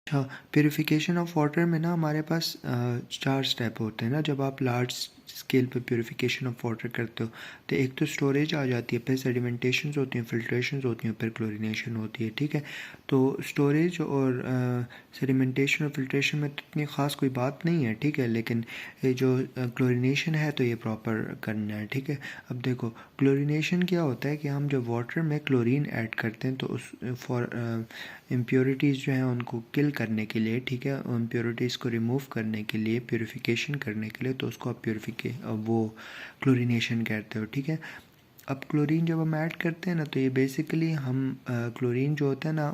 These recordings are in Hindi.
अच्छा, प्योरीफिकेशन ऑफ वाटर में ना हमारे पास 4 स्टेप होते हैं ना जब आप लार्ज स्केल पे प्योरीफिकेशन ऑफ वाटर करते हो। तो एक तो स्टोरेज आ जाती है, फिर सेडिमेंटेशंस होती हैं, फिल्ट्रेशंस होती हैं, फिर क्लोरीनेशन होती है। ठीक है, तो स्टोरेज और सेडिमेंटेशन और फिल्ट्रेशन में तो इतनी ख़ास कोई बात नहीं है। ठीक है, लेकिन ये जो क्लोरीनेशन है तो ये प्रॉपर करना है। ठीक है, अब देखो क्लोरीनेशन क्या होता है कि हम जब वाटर में क्लोरीन ऐड करते हैं तो उस फॉर इम्प्योरिटीज़ जो हैं उनको किल करने के लिए, ठीक है, इम्प्योरिटीज़ को रिमूव करने के लिए, प्योरीफिकेशन करने के लिए, तो उसको आप वो क्लोरीनेशन कहते हो। ठीक है, अब क्लोरीन जब हम ऐड करते हैं ना तो ये बेसिकली हम क्लोरीन जो होता है ना,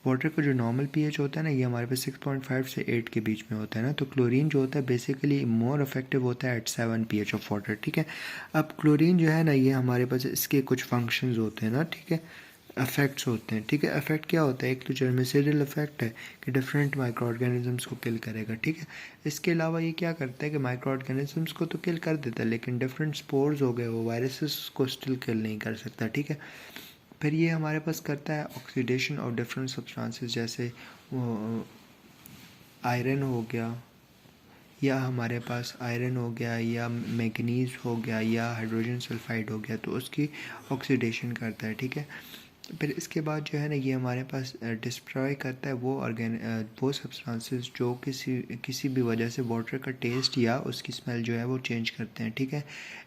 वाटर का जो नॉर्मल पीएच होता है ना, ये हमारे पास 6.5 से 8 के बीच में होता है ना। तो क्लोरीन जो होता है बेसिकली मोर इफेक्टिव होता है एट 7 पीएच ऑफ वाटर। ठीक है, अब क्लोरीन जो है ना, ये हमारे पास इसके कुछ फंक्शंस होते हैं ना। ठीक है, इफ़ेक्ट्स होते हैं। ठीक है, इफ़ेक्ट क्या होता है, एक तो जर्मिसाइडल इफ़ेक्ट है कि डिफरेंट माइक्रो ऑर्गेनिजम्स को किल करेगा। ठीक है, इसके अलावा ये क्या करता है कि माइक्रो ऑर्गेनिजम्स को तो किल कर देता है, लेकिन डिफरेंट स्पोर्स हो गए, वो वायरसेस को स्टिल किल नहीं कर सकता। ठीक है, फिर ये हमारे पास करता है ऑक्सीडेशन ऑफ डिफरेंट सब्सटेंसेस, जैसे आयरन हो गया, या हमारे पास आयरन हो गया, या मैग्नीज़ हो गया, या हाइड्रोजन सल्फाइड हो गया, तो उसकी ऑक्सीडेशन करता है। ठीक है, फिर इसके बाद जो है ना, ये हमारे पास डिस्ट्रॉय करता है वो सब्सटेंसेस जो किसी भी वजह से वाटर का टेस्ट या उसकी स्मेल जो है वो चेंज करते हैं। ठीक है,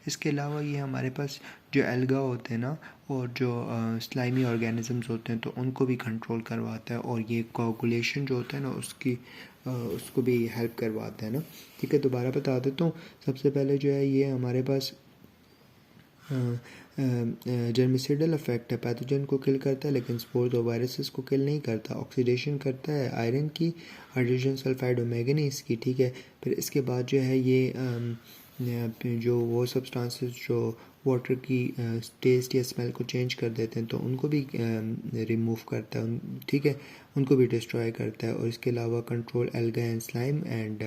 इसके अलावा ये हमारे पास जो एल्गा होते हैं ना, और जो स्लाइमी ऑर्गेनिजम्स होते हैं, तो उनको भी कंट्रोल करवाता है, और ये कोगुलेशन जो होता है ना उसको भी हेल्प करवाता है ना। ठीक है, दोबारा बता देता हूँ। सबसे पहले जो है ये हमारे पास जर्मिसाइडल इफेक्ट है, पैथोजन को किल करता है लेकिन स्पोर्स और वायरसेस को किल नहीं करता। ऑक्सीडेशन करता है आयरन की, हाइड्रोजन सल्फाइड और मैंगनीज की। ठीक है, फिर इसके बाद जो है ये जो वो सब्सटेंसेस जो वाटर की टेस्ट या स्मेल को चेंज कर देते हैं, तो उनको भी रिमूव करता है। ठीक है, उनको भी डिस्ट्रॉय करता है, और इसके अलावा control alga and slime and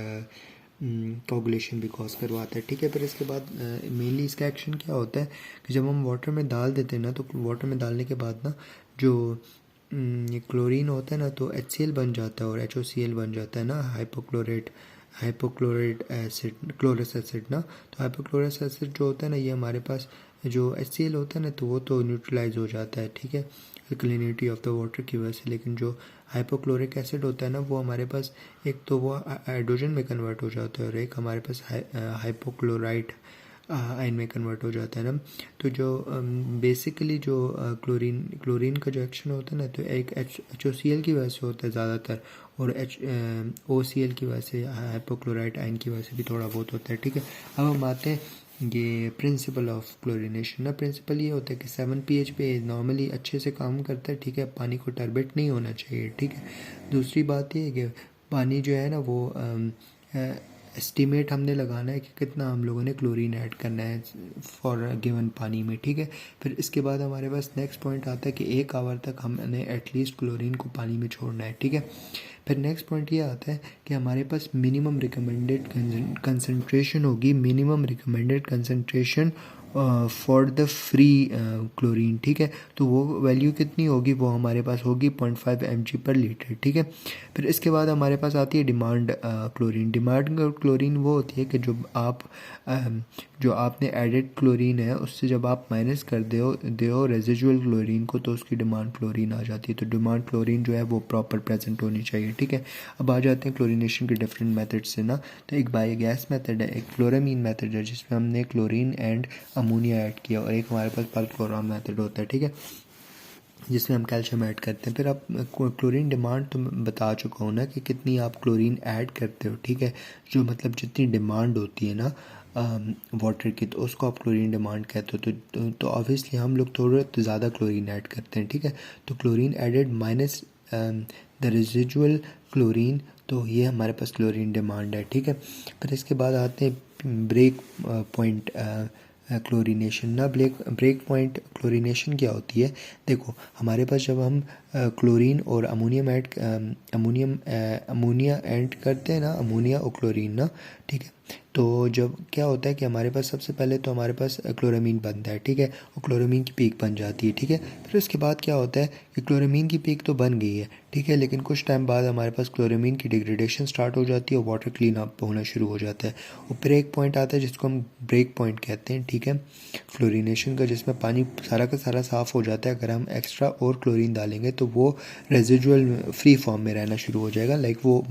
coagulation भी कॉज करवाता है। ठीक है, फिर इसके बाद मेनली इसका एक्शन क्या होता है कि जब हम वाटर में डाल देते हैं ना, तो वाटर में डालने के बाद ना जो ये क्लोरीन होता है ना, तो HCl बन जाता है और HOCl बन जाता है ना, हाइपोक्लोरेट एसिड, क्लोरस एसिड ना। तो हाइपोक्लोरस एसिड जो होता है ना, ये हमारे पास जो HCl होता है ना, तो वो तो न्यूट्रलाइज हो जाता है। ठीक है, अल्कलिनिटी ऑफ द वाटर की वजह से, लेकिन जो हाइपोक्लोरिक एसिड होता है ना, वो हमारे पास एक तो वो हाइड्रोजन में कन्वर्ट हो जाता है, और एक हमारे पास हाइपोक्लोराइट आयन में कन्वर्ट हो जाता है ना। तो जो बेसिकली जो क्लोरीन का जो एक्शन होता है ना, तो एक HOCl की वजह से होता है ज़्यादातर, और OCl की वजह से, हाइपोक्लोराइट आयन की वजह से भी थोड़ा बहुत होता है। ठीक है, अब हम आते हैं ये प्रिंसिपल ऑफ क्लोरीनेशन ना। प्रिंसिपल ये होता है कि 7 pH पे नॉर्मली अच्छे से काम करता है। ठीक है, पानी को टर्बेट नहीं होना चाहिए। ठीक है, दूसरी बात ये है कि पानी जो है ना वो एस्टिमेट हमने लगाना है कि कितना हम लोगों ने क्लोरीन ऐड करना है फॉर गिवन पानी में। ठीक है, फिर इसके बाद हमारे पास नेक्स्ट पॉइंट आता है कि 1 आवर तक हमने एटलीस्ट क्लोरीन को पानी में छोड़ना है। ठीक है, फिर नेक्स्ट पॉइंट ये आता है कि हमारे पास मिनिमम रिकमेंडेड कंसंट्रेशन होगी, minimum recommended concentration for the free chlorine. ठीक है, तो वो वैल्यू कितनी होगी, वो हमारे पास होगी 0.5 mg/लीटर। ठीक है, फिर इसके बाद हमारे पास आती है डिमांड क्लोरीन। डिमांड क्लोरीन वो होती है कि जो आपने एडेड क्लोरीन है उससे जब आप माइनस कर दो रेजिजुअल क्लोरीन को, तो उसकी डिमांड क्लोरीन आ जाती है। तो डिमांड क्लोरीन जो है वो प्रॉपर प्रेजेंट होनी चाहिए। ठीक है, अब आ जाते हैं क्लोरीनेशन के डिफरेंट मेथड से ना। तो एक बायोगैस मेथड है, एक फ्लोरामीन मेथड है जिसमें हमने क्लोरीन एंड अमोनिया ऐड किया, और एक हमारे पास परक्लोराम मेथड होता है। ठीक है, जिसमें हम कैल्शियम ऐड करते हैं। फिर आप क्लोरीन डिमांड तो मैं बता चुका हूँ ना कि कितनी आप क्लोरीन ऐड करते हो। ठीक है, जो मतलब जितनी डिमांड होती है ना वाटर की, तो उसको आप क्लोरीन डिमांड कहते हो। तो ऑब्वियसली हम लोग थोड़ा तो ज़्यादा क्लोरीन ऐड करते हैं। ठीक है, तो chlorine added minus the residual chlorine, तो ये हमारे पास क्लोरीन डिमांड है। ठीक है, फिर इसके बाद आते हैं ब्रेक पॉइंट क्लोरीनेशन ना। ब्रेक पॉइंट क्लोरीनेशन क्या होती है, देखो हमारे पास जब हम क्लोरीन और अमोनिया ऐड करते हैं ना, अमोनिया और क्लोरीन ना, ठीक है। तो जब क्या होता है कि हमारे पास सबसे पहले तो हमारे पास क्लोरामीन बनता है, ठीक है, और क्लोरामीन की पीक बन जाती है, ठीक है। फिर उसके बाद क्या होता है कि क्लोरामीन की पीक तो बन गई है, ठीक है, लेकिन कुछ टाइम बाद हमारे पास क्लोरामीन की डिग्रेडेशन स्टार्ट हो जाती है और वाटर क्लीन अप होना शुरू हो जाता है। और फिर एक पॉइंट आता है जिसको हम ब्रेक पॉइंट कहते हैं, ठीक है, फ्लोरिनेशन का, जिसमें पानी सारा का सारा साफ़ हो जाता है। अगर हम एक्स्ट्रा और क्लोरीन डालेंगे तो वो रेजिडुअल फ्री फॉर्म में रहना शुरू हो जाएगा, लाइक वो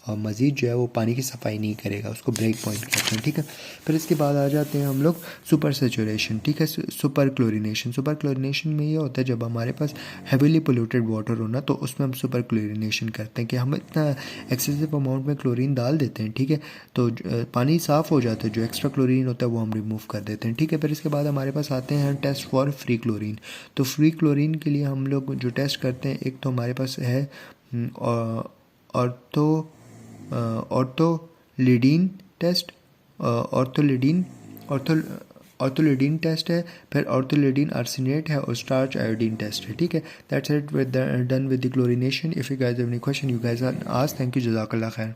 मज़ीद जो है वो पानी की सफाई नहीं करेगा, उसको ब्रेक पॉइंट कहते हैं, ठीक है। फिर इसके बाद आ जाते हैं हम लोग सुपर सेचुरेशन, ठीक है, सुपर क्लोरिनेशन। सुपर क्लोरिनेशन में ये होता है जब हमारे पास हेविली पोल्यूटेड वाटर हो ना, तो उसमें हम सुपर क्लोरिनेशन करते हैं कि हम इतना एक्सेसिव अमाउंट में क्लोरीन डाल देते हैं, ठीक है, तो पानी साफ़ हो जाता है, जो एक्स्ट्रा क्लोरीन होता है वो हम रिमूव कर देते हैं, ठीक है। फिर इसके बाद हमारे पास आते हैं टेस्ट फॉर फ्री क्लोरीन। तो फ्री क्लोरीन के लिए हम लोग जो टेस्ट करते हैं, एक तो हमारे पास है ऑर्थोलिडीन टेस्ट, ऑर्थोलिडीन टेस्ट है, फिर ऑर्थोलिडीन आर्सेनेट है और स्टार्च आयोडीन टेस्ट है, ठीक है। That's it with done with the chlorination. If you guys have any question you guys are ask. Thank you, जज़ाकल्लाह खैर।